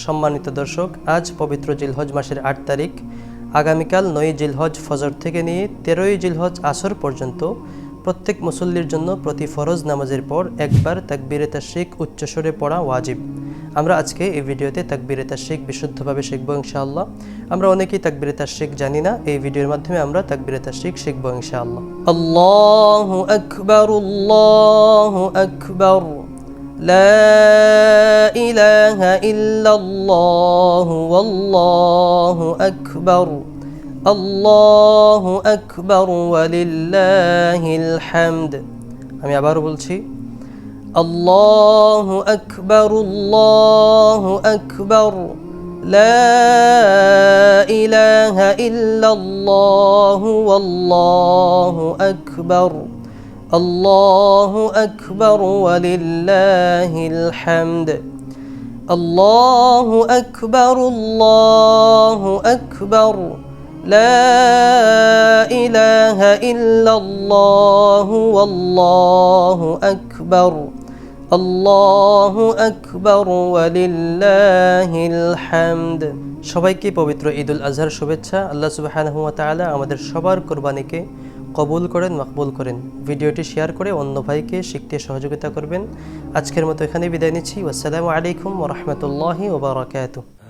সম্মানিত দর্শক, আজ পবিত্র জিলহজ মাসের ৮ তারিখ। আগামীকাল ৯ জিলহজ ফজর থেকে নিয়ে ১৩ই জিলহজ আসর পর্যন্ত প্রত্যেক মুসল্লির জন্য প্রতি ফরজ নামাজের পর একবার তাকবীরে তাশরিক উচ্চস্বরে পড়া ওয়াজিব। আমরা আজকে এই ভিডিওতে তাকবীরে তাশরিক বিশুদ্ধভাবে শিখব ইনশাআল্লাহ। আমরা অনেকেই তাকবীরে তাশরিক জানি না, এই ভিডিওর মাধ্যমে আমরা তাকবীরে তাশরিক শিখব ইনশাআল্লাহ। আল্লাহু আকবার, আল্লাহু আকবার, لا إله إلا الله والله أكبر الله أكبر ولله الحمد। আমি আবার বলছি, আল্লাহু আকবার, আল্লাহু আকবার, لا إله إلا الله والله أكبر الله أكبر ولله الحمد الله أكبر الله أكبر لا إله إلا الله والله أكبر الله أكبر ولله الحمد। সবাইকে পবিত্র ঈদুল আজহার শুভেচ্ছা। আল্লাহ সুবহানাহু ওয়া তাআলা আমাদের সবার কুরবানিকে কবুল করেন, মকবুল করেন। ভিডিওটি শেয়ার করে অন্য ভাইকে শিখতে সহযোগিতা করবেন। আজকের মতো এখানে বিদায় নিচ্ছি। আসসালামু আলাইকুম ওয়া রাহমাতুল্লাহি ওয়া বারাকাতুহু।